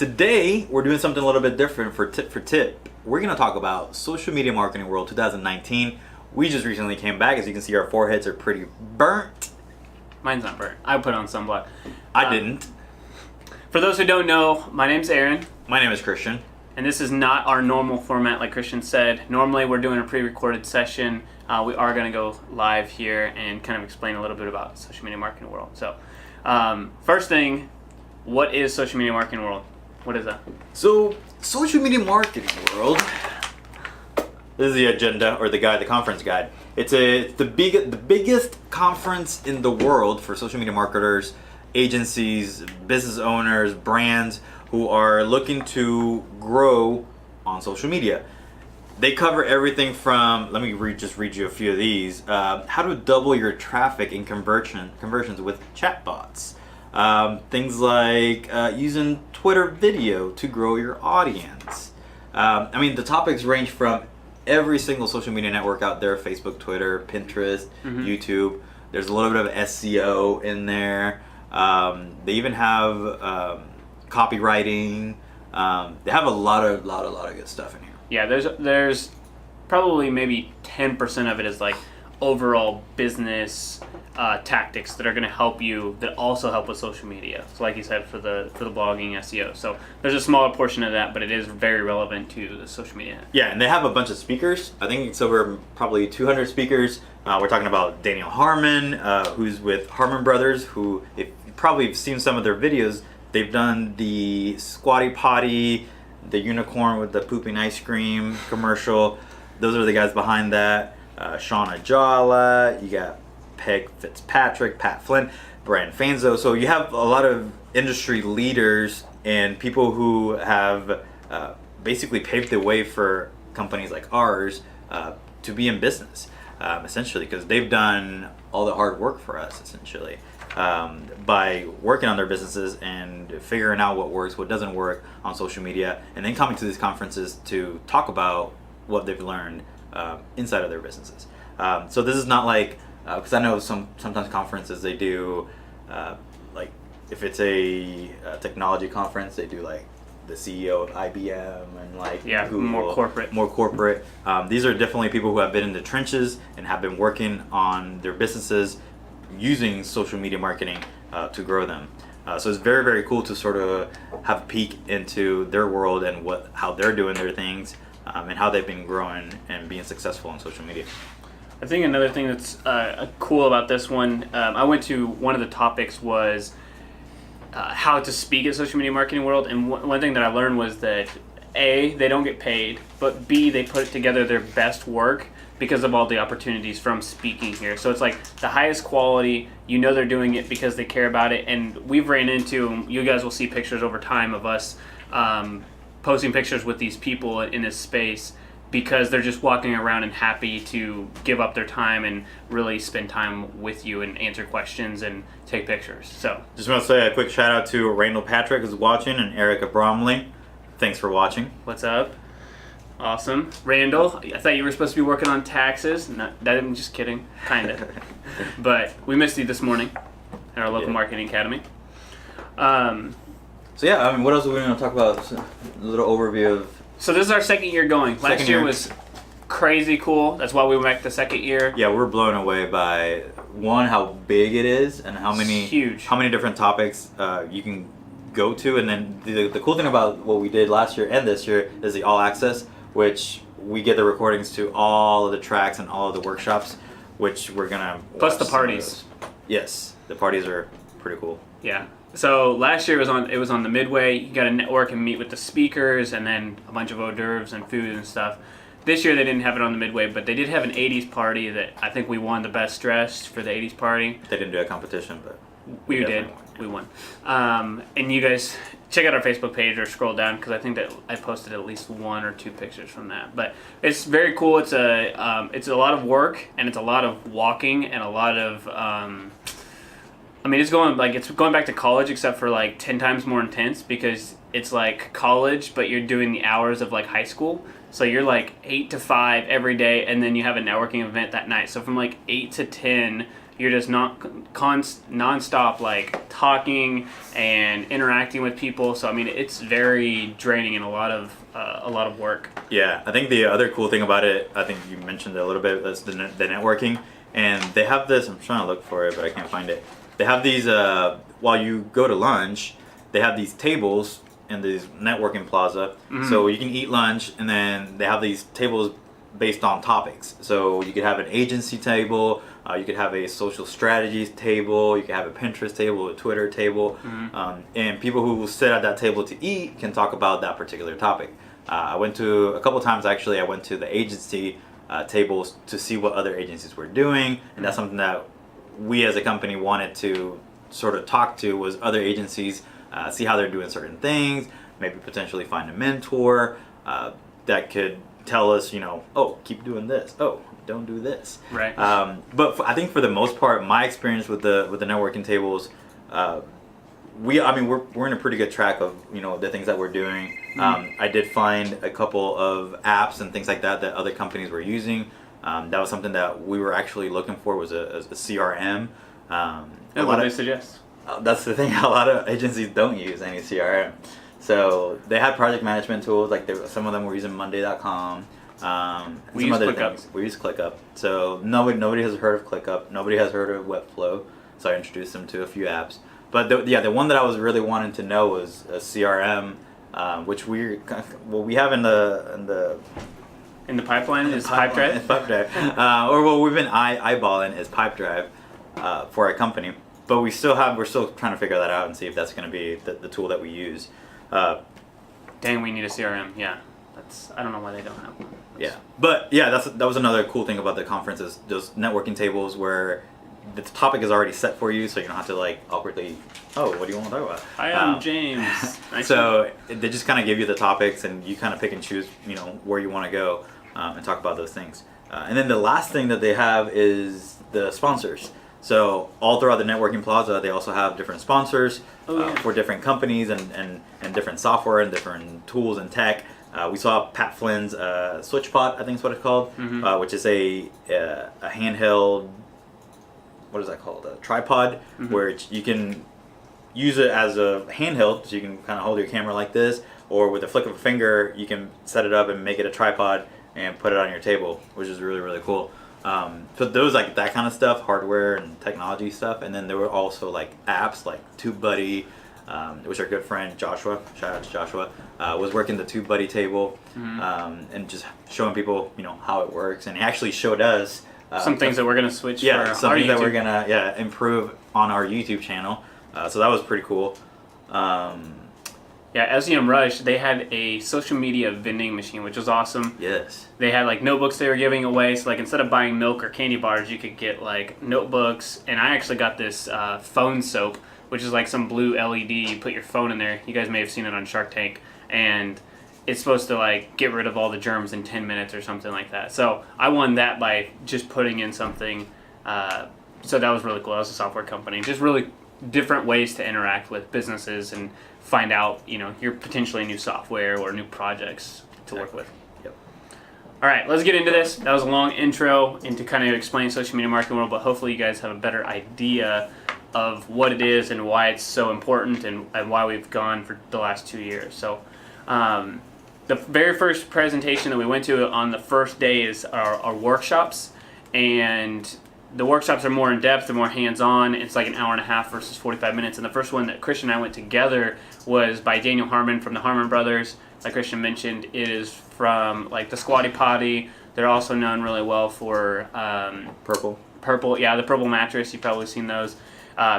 Today, we're doing something a little bit different for Tip for Tip. We're going to talk about Social Media Marketing World 2019. We just recently came back. As you can see, our foreheads are pretty burnt. Mine's not burnt. I put on sunblock. I didn't. For those who don't know, my name's Aaron. My name is Christian. And this is not our normal format, like Christian said. Normally, we're doing a pre-recorded session. We are going to go live here and kind of explain a little bit about Social Media Marketing World. So, first thing, what is Social Media Marketing World? What is that? So, Social Media Marketing World, this is the agenda or the guide, the conference guide. It's the biggest conference in the world for social media marketers, agencies, business owners, brands who are looking to grow on social media. They cover everything from, let me just read you a few of these, how to double your traffic and conversions with chatbots. Things like using Twitter video to grow your audience. The topics range from every single social media network out there: Facebook, Twitter, Pinterest, YouTube. There's a little bit of SEO in there. They even have copywriting. They have a lot of good stuff in here. Yeah, there's probably maybe 10% of it is like overall business tactics that are going to help you, that also help with social media. So like you said, for the blogging, SEO. So there's a smaller portion of that, but it is very relevant to the social media. Yeah, and they have a bunch of speakers. I think it's over probably 200 speakers. We're talking about Daniel Harmon, who's with Harmon Brothers, who, if you probably have seen some of their videos, they've done the Squatty Potty, the unicorn with the pooping ice cream commercial. Those are the guys behind that. Shauna Jala, you got Peg Fitzpatrick, Pat Flynn, Brian Fanzo. So you have a lot of industry leaders and people who have basically paved the way for companies like ours to be in business, essentially, because they've done all the hard work for us, essentially, by working on their businesses and figuring out what works, what doesn't work on social media, and then coming to these conferences to talk about what they've learned inside of their businesses. So this is not like, because I know sometimes conferences they do, like if it's a technology conference, they do like the CEO of IBM and like Google, more corporate. These are definitely people who have been in the trenches and have been working on their businesses using social media marketing to grow them. So it's very, very cool to sort of have a peek into their world and how they're doing their things and how they've been growing and being successful on social media. I think another thing that's cool about this one, I went to, one of the topics was how to speak at Social Media Marketing World, and one thing that I learned was that A, they don't get paid, but B, they put together their best work because of all the opportunities from speaking here. So it's like the highest quality, they're doing it because they care about it, and we've ran into, you guys will see pictures over time of us posting pictures with these people in this space, because they're just walking around and happy to give up their time and really spend time with you and answer questions and take pictures. So just want to say a quick shout out to Randall Patrick who's watching, and Erica Bromley. Thanks for watching. What's up? Awesome. Randall, I thought you were supposed to be working on taxes. I'm just kidding, kind of. But we missed you this morning at our local marketing academy. So yeah, what else are we going to talk about? A little overview of. So this is our second year going. Last year was crazy cool. That's why we went back the second year. Yeah, we're blown away by, one, how big it is and how many different topics you can go to. And then the cool thing about what we did last year and this year is the all access, which we get the recordings to all of the tracks and all of the workshops, which we're gonna plus the parties. Yes, the parties are pretty cool. Yeah. So last year it was on the midway. You got to network and meet with the speakers, and then a bunch of hors d'oeuvres and food and stuff. This year they didn't have it on the midway, but they did have an 80s party that I think we won the best dressed for the 80s party. They didn't do a competition, but we did. We won. And you guys check out our Facebook page or scroll down, because I think that I posted at least one or two pictures from that. But it's very cool. It's a lot of work, and it's a lot of walking and a lot of. It's going back to college, except for like 10 times more intense, because it's like college, but you're doing the hours of like high school. So you're like 8 to 5 every day, and then you have a networking event that night. So from like 8 to 10, you're just not nonstop like talking and interacting with people. So I mean, it's very draining and a lot of work. Yeah, I think the other cool thing about it, I think you mentioned it a little bit, is the networking. And they have this, I'm trying to look for it, but I can't find it. They have these, while you go to lunch, they have these tables in this networking plaza. So you can eat lunch, and then they have these tables based on topics. So you could have an agency table, you could have a social strategies table, you could have a Pinterest table, a Twitter table, and people who sit at that table to eat can talk about that particular topic. I went to, a couple times actually, I went to the agency tables to see what other agencies were doing, and that's something that we as a company wanted to sort of talk to, was other agencies, see how they're doing certain things, maybe potentially find a mentor that could tell us, oh, keep doing this, oh, don't do this. Right. But I think for the most part, my experience with the networking tables, we're in a pretty good track of the things that we're doing. I did find a couple of apps and things like that other companies were using. That was something that we were actually looking for, was a CRM. And what do they suggest? That's the thing. A lot of agencies don't use any CRM. So they had project management tools, like some of them were using Monday.com. We use ClickUp. We use ClickUp. So nobody has heard of ClickUp. Nobody has heard of Webflow. So I introduced them to a few apps. But the one that I was really wanting to know was a CRM, which we have in the pipeline is Pipedrive. Pipedrive, or what we've been eyeballing is Pipedrive for our company. But we're still trying to figure that out and see if that's going to be the tool that we use. Dang, we need a CRM. Yeah, I don't know why they don't have one. Yeah, but yeah, that was another cool thing about the conference, is those networking tables where the topic is already set for you, so you don't have to like awkwardly, oh, what do you want to talk about? Hi, I'm James. Nice so they just kind of give you the topics, and you kind of pick and choose, where you want to go and talk about those things. And then the last thing that they have is the sponsors. So all throughout the networking plaza, they also have different sponsors for different companies and different software and different tools and tech. We saw Pat Flynn's SwitchPod, I think is what it's called, which is a handheld, what is that called? A tripod, where you can use it as a handheld, so you can kind of hold your camera like this, or with a flick of a finger, you can set it up and make it a tripod and put it on your table, which is really, really cool. So those, like that kind of stuff, hardware and technology stuff. And then there were also like apps like TubeBuddy, which our good friend Joshua, shout out to Joshua, was working the TubeBuddy table, and just showing people, how it works. And he actually showed us some things that we're gonna switch. Yeah, for some our things that we're YouTube. gonna improve on our YouTube channel. So that was pretty cool. Yeah, SEM Rush, they had a social media vending machine, which was awesome. Yes. They had like notebooks they were giving away. So like instead of buying milk or candy bars, you could get like notebooks. And I actually got this phone soap, which is like some blue LED. You put your phone in there. You guys may have seen it on Shark Tank. And it's supposed to like get rid of all the germs in 10 minutes or something like that. So I won that by just putting in something. So that was really cool. That was a software company. Just really different ways to interact with businesses and find out, your potentially new software or new projects to work with. Yep. All right, let's get into this. That was a long intro into kind of explaining social media marketing world, but hopefully you guys have a better idea of what it is and why it's so important and why we've gone for the last 2 years. So the very first presentation that we went to on the first day is our workshops, and the workshops are more in depth, they're more hands-on. It's like an hour and a half versus 45 minutes. And the first one that Christian and I went together was by Daniel Harmon from the Harmon Brothers. Like Christian mentioned, it is from like the Squatty Potty. They're also known really well for Purple, yeah, the Purple mattress. You've probably seen those.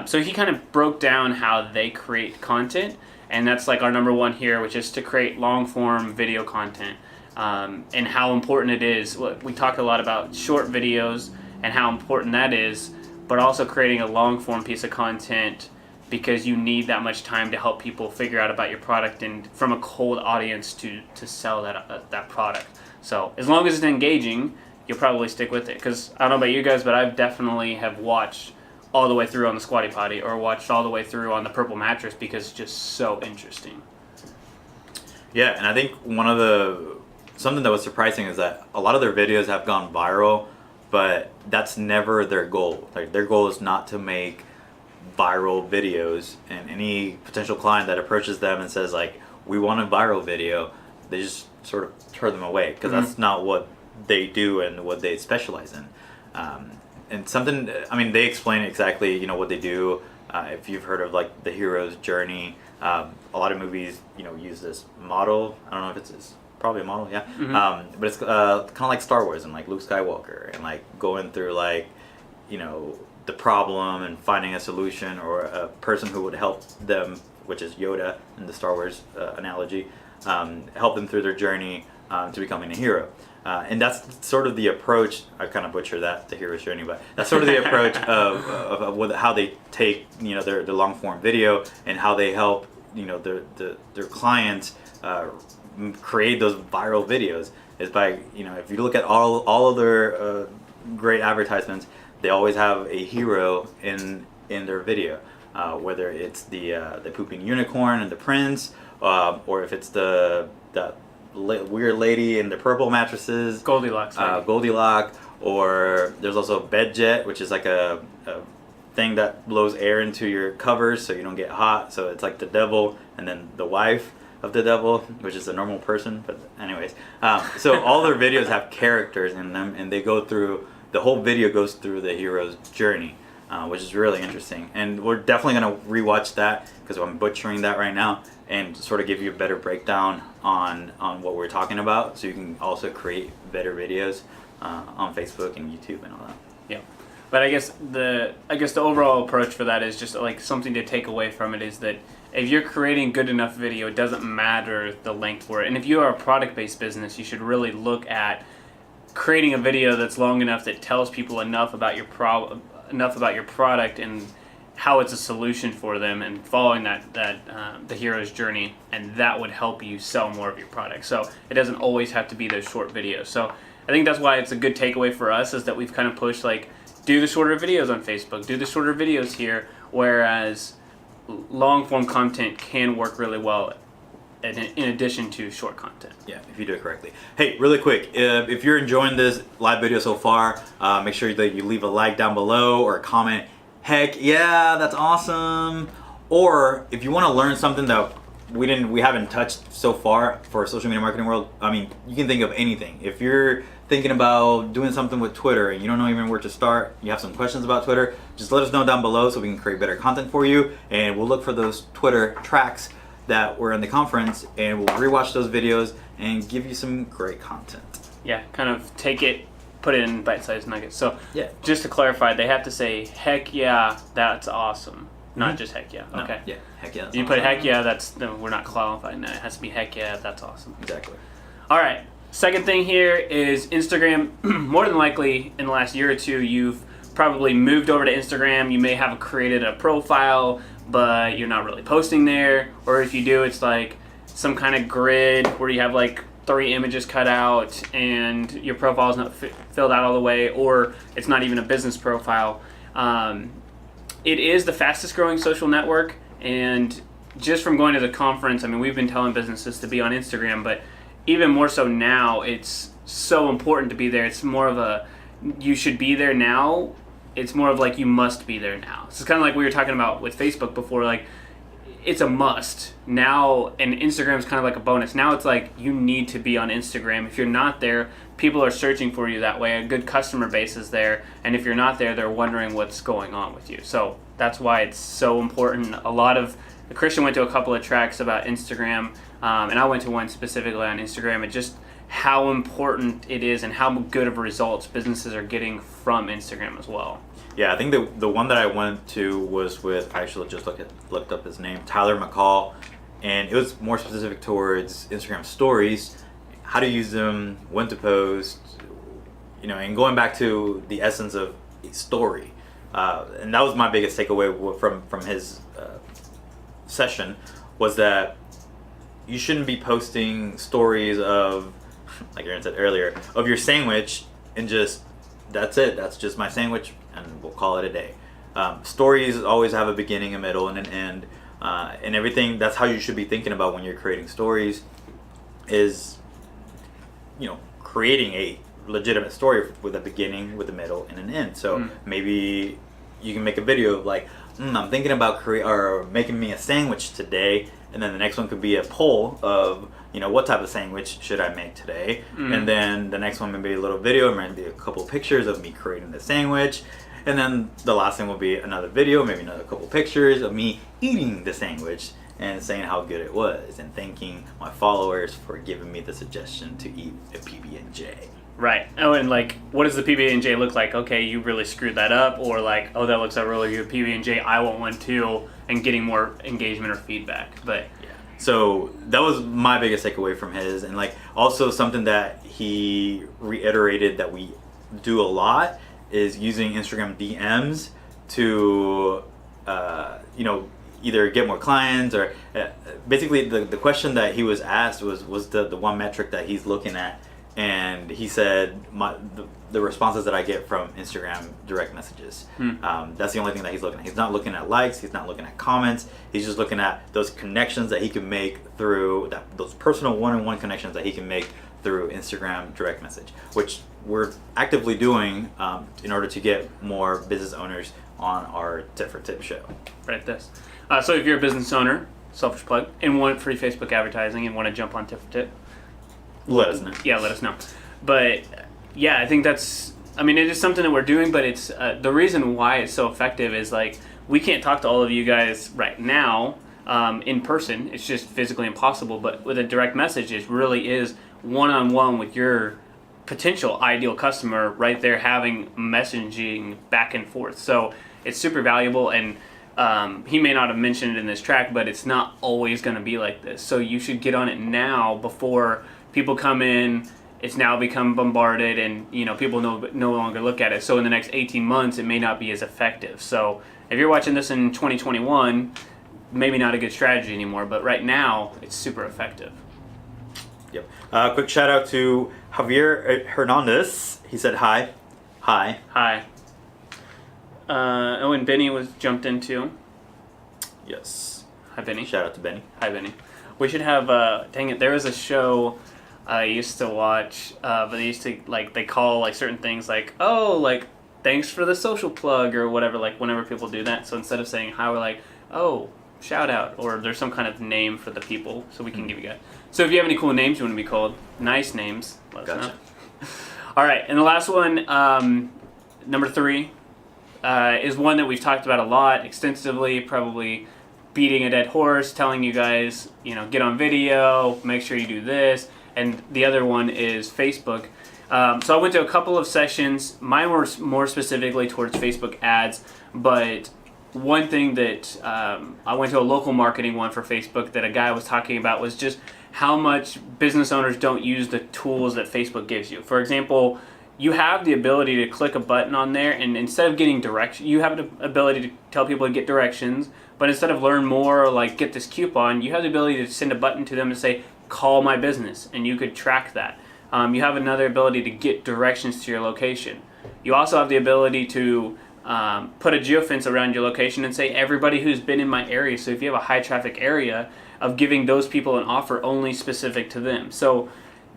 So he kind of broke down how they create content, and that's like our number one here, which is to create long-form video content, and how important it is. We talk a lot about short videos and how important that is, but also creating a long-form piece of content, because you need that much time to help people figure out about your product and from a cold audience to sell that product. So as long as it's engaging, you'll probably stick with it. Because I don't know about you guys, but I've definitely have watched all the way through on the Squatty Potty or watched all the way through on the Purple mattress because it's just so interesting. Yeah, and I think something that was surprising is that a lot of their videos have gone viral, but that's never their goal. Like their goal is not to make viral videos, and any potential client that approaches them and says like, we want a viral video, they just sort of turn them away, because that's not what they do and what they specialize in. And something, I mean, they explain exactly, you know, what they do. If you've heard of like the hero's journey, a lot of movies, you know, use this model. I don't know if it's probably a model, yeah. But it's kind of like Star Wars and like Luke Skywalker, and like going through like, you know, the problem and finding a solution, or a person who would help them, which is Yoda in the Star Wars analogy, help them through their journey to becoming a hero. And that's sort of the approach. I kind of butcher that, the hero's journey, but that's sort of the approach of how they take, you know, their long form video, and how they help, you know, their clients create those viral videos, is by, you know, if you look at all of their great advertisements, they always have a hero in their video, whether it's the pooping unicorn and the prince, or if it's the weird lady in the purple mattresses, Goldilocks. Goldilocks, or there's also bed jet, which is like a thing that blows air into your covers so you don't get hot. So it's like the devil, and then the wife of the devil, which is a normal person. But anyways, so all their videos have characters in them, and they go through, the whole video goes through the hero's journey, which is really interesting. And we're definitely going to rewatch that, because I'm butchering that right now, and sort of give you a better breakdown on what we're talking about, so you can also create better videos on Facebook and YouTube and all that. Yeah. But I guess the overall approach for that is just like something to take away from it, is that if you're creating good enough video, it doesn't matter the length for it. And if you are a product-based business, you should really look at creating a video that's long enough that tells people enough about your product and how it's a solution for them, and following that the hero's journey, and that would help you sell more of your product. So it doesn't always have to be those short videos. So I think that's why it's a good takeaway for us, is that we've kind of pushed like, do the shorter videos on Facebook, do the shorter videos here, whereas long form content can work really well in addition to short content. Yeah, if you do it correctly. Hey, really quick, if you're enjoying this live video so far, make sure that you leave a like down below, or a comment, heck yeah, that's awesome. Or if you want to learn something that we haven't touched so far for social media marketing world, I mean, you can think of anything. If you're thinking about doing something with Twitter and you don't know even where to start, you have some questions about Twitter, just let us know down below so we can create better content for you, and we'll look for those Twitter tracks that were in the conference, and we'll rewatch those videos and give you some great content. Yeah, kind of take it, put it in bite-sized nuggets. So yeah, just to clarify, they have to say, heck yeah, that's awesome. Not just heck yeah. No, okay. Yeah, heck yeah. You put heck yeah, we're not qualifying that. It has to be heck yeah, that's awesome. Exactly. All right. Second thing here is Instagram. More than likely, in the last year or two, you've probably moved over to Instagram. You may have created a profile, but you're not really posting there. Or if you do, it's like some kind of grid where you have like 3 images cut out and your profile is not filled out all the way, or it's not even a business profile. It is the fastest growing social network, and just from going to the conference, I mean, we've been telling businesses to be on Instagram, but even more so now, it's so important to be there. It's more of a, you should be there now. It's more of like, you must be there now. So it's kind of like we were talking about with Facebook before, like, it's a must now, and Instagram's kind of like a bonus. Now it's like, you need to be on Instagram. If you're not there, people are searching for you that way. A good customer base is there, and if you're not there, they're wondering what's going on with you. So that's why it's so important. Christian went to a couple of tracks about Instagram, and I went to one specifically on Instagram, and just how important it is and how good of results businesses are getting from Instagram as well. Yeah, I think the one that I went to was with, I actually just looked up his name, Tyler McCall, and it was more specific towards Instagram stories, how to use them, when to post, you know, and going back to the essence of a story. And that was my biggest takeaway from his session, was that you shouldn't be posting stories of, like Aaron said earlier, of your sandwich and just, that's it, that's just my sandwich, and we'll call it a day. Stories always have a beginning, a middle, and an end, and everything. That's how you should be thinking about when you're creating stories, is, you know, creating a legitimate story with a beginning, with a middle, and an end. So maybe you can make a video of like, I'm thinking about making me a sandwich today, and then the next one could be a poll of, what type of sandwich should I make today, and then the next one may be a little video, maybe a couple pictures of me creating the sandwich, and then the last thing will be another video, maybe another couple pictures of me eating the sandwich and saying how good it was, and thanking my followers for giving me the suggestion to eat a PB&J. Right. Oh, and like, what does the PB&J look like? Okay, you really screwed that up, or like, oh, that looks like a really good PB&J. I want one too, and getting more engagement or feedback. But yeah. So that was my biggest takeaway from his, and like also something that he reiterated that we do a lot is using Instagram DMs to, either get more clients or basically the question that he was asked was the one metric that he's looking at. And he said the responses that I get from Instagram direct messages. That's the only thing that he's looking at. He's not looking at likes. He's not looking at comments. He's just looking at those connections that he can make through those personal one-on-one connections that he can make through Instagram direct message, which we're actively doing in order to get more business owners on our Tip for Tip show. Right. So if you're a business owner, selfish plug, and want free Facebook advertising and want to jump on Tip for Tip, let us know. Yeah, let us know. But yeah, I think it is something that we're doing, but it's the reason why it's so effective is like, we can't talk to all of you guys right now in person. It's just physically impossible. But with a direct message, it really is one-on-one with your potential ideal customer right there, having messaging back and forth. So it's super valuable, and he may not have mentioned it in this track, but it's not always going to be like this. So you should get on it now before people come in. It's now become bombarded, and people no longer look at it. So in the next 18 months, it may not be as effective. So if you're watching this in 2021, maybe not a good strategy anymore. But right now, it's super effective. Yep. Quick shout out to Javier Hernandez. He said hi. Hi. Hi. And Benny was jumped into. Yes. Hi, Benny. Shout out to Benny. Hi, Benny. We should have. Dang it! There was a show I used to watch, but they used to they call certain things thanks for the social plug or whatever. Whenever people do that, so instead of saying hi, we're like, oh, shout out, or there's some kind of name for the people, so we can give you guys. So if you have any cool names you want to be called, nice names, let us know. All right, and the last one, number 3, is one that we've talked about a lot, extensively, probably beating a dead horse, telling you guys, get on video, make sure you do this, and the other one is Facebook. So I went to a couple of sessions. Mine were more specifically towards Facebook ads, but one thing that I went to a local marketing one for Facebook that a guy was talking about was just how much business owners don't use the tools that Facebook gives you. For example, you have the ability to click a button on there, and instead of getting direction, you have the ability to tell people to get directions, but instead of learn more or get this coupon, you have the ability to send a button to them and say, call my business, and you could track that. You have another ability to get directions to your location. You also have the ability to put a geofence around your location and say everybody who's been in my area. So if you have a high traffic area, of giving those people an offer only specific to them. So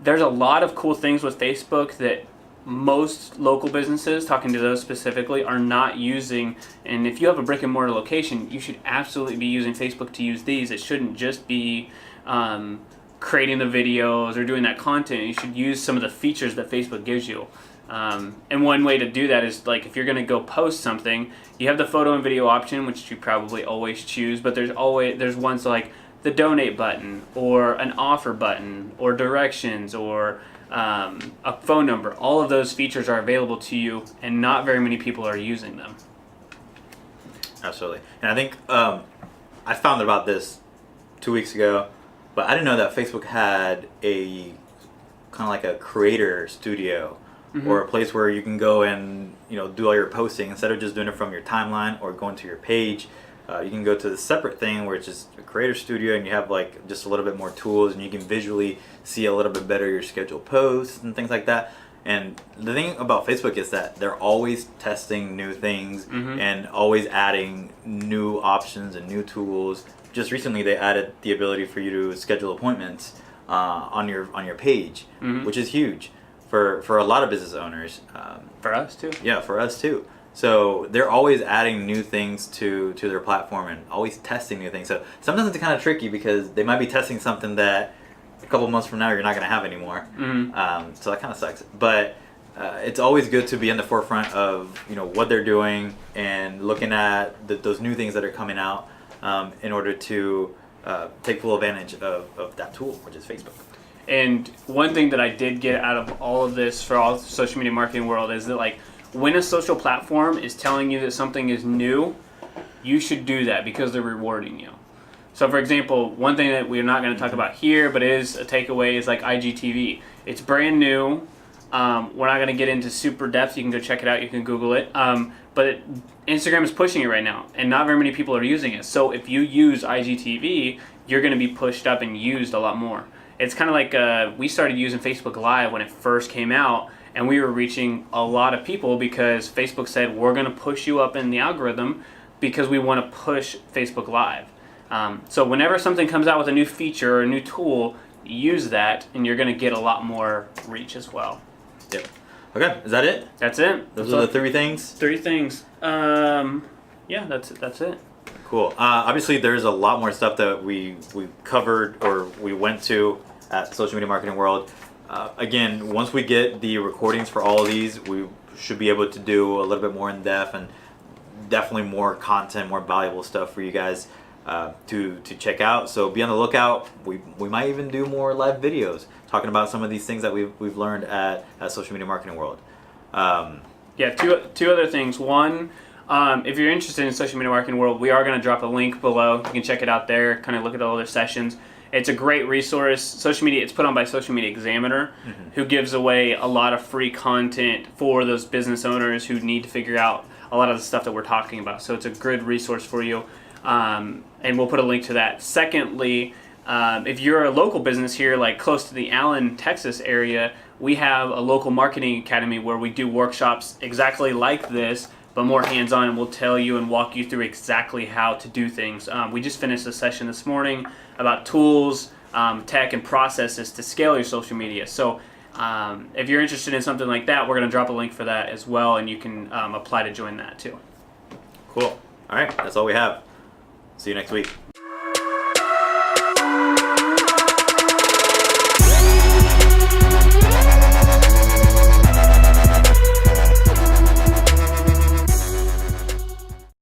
there's a lot of cool things with Facebook that most local businesses, talking to those specifically, are not using. And if you have a brick and mortar location, you should absolutely be using Facebook to use these. It shouldn't just be creating the videos or doing that content. You should use some of the features that Facebook gives you. And one way to do that is if you're going to go post something, you have the photo and video option, which you probably always choose, but there's ones like the donate button or an offer button or directions or a phone number. All of those features are available to you, and not very many people are using them. Absolutely. And I think I found out about this 2 weeks ago, but I didn't know that Facebook had a kind of like a creator studio. Mm-hmm. Or a place where you can go and do all your posting instead of just doing it from your timeline or going to your page. You can go to the separate thing where it's just a creator studio, and you have just a little bit more tools, and you can visually see a little bit better your scheduled posts and things like that. And the thing about Facebook is that they're always testing new things, mm-hmm. and always adding new options and new tools. Just recently, they added the ability for you to schedule appointments on your page, mm-hmm. which is huge. for a lot of business owners. For us too. Yeah, for us too. So they're always adding new things to their platform and always testing new things. So sometimes it's kind of tricky because they might be testing something that a couple months from now you're not going to have anymore. So that kind of sucks. But it's always good to be in the forefront of what they're doing and looking at those new things that are coming out in order to take full advantage of that tool, which is Facebook. And one thing that I did get out of all of this for all the social media marketing world is that, like, when a social platform is telling you that something is new, you should do that because they're rewarding you. So, for example, one thing that we're not going to talk about here, but it is a takeaway, is like IGTV. It's brand new. We're not going to get into super depth. You can go check it out. You can Google it. But Instagram is pushing it right now, and not very many people are using it. So if you use IGTV, you're going to be pushed up and used a lot more. It's kind of like we started using Facebook Live when it first came out, and we were reaching a lot of people because Facebook said, we're going to push you up in the algorithm because we want to push Facebook Live. So whenever something comes out with a new feature or a new tool, use that, and you're going to get a lot more reach as well. Yep. Okay, is that it? That's it. Those are the 3 things? 3 things. Yeah, that's it. Cool. Obviously, there's a lot more stuff that we covered or we went to at Social Media Marketing World. Again, once we get the recordings for all of these, we should be able to do a little bit more in depth and definitely more content, more valuable stuff for you guys to check out. So be on the lookout. We might even do more live videos talking about some of these things that we've learned at Social Media Marketing World. Yeah, two other things. One, if you're interested in Social Media Marketing World, we are going to drop a link below. You can check it out there, kind of look at all their sessions. It's a great resource. Social media, it's put on by Social Media Examiner, who gives away a lot of free content for those business owners who need to figure out a lot of the stuff that we're talking about. So it's a good resource for you, and we'll put a link to that. Secondly, if you're a local business here, like close to the Allen, Texas area, we have a local marketing academy where we do workshops exactly like this, but more hands-on, and we'll tell you and walk you through exactly how to do things. We just finished a session this morning about tools, tech, and processes to scale your social media. So if you're interested in something like that, we're going to drop a link for that as well, and you can apply to join that too. Cool. All right, that's all we have. See you next week.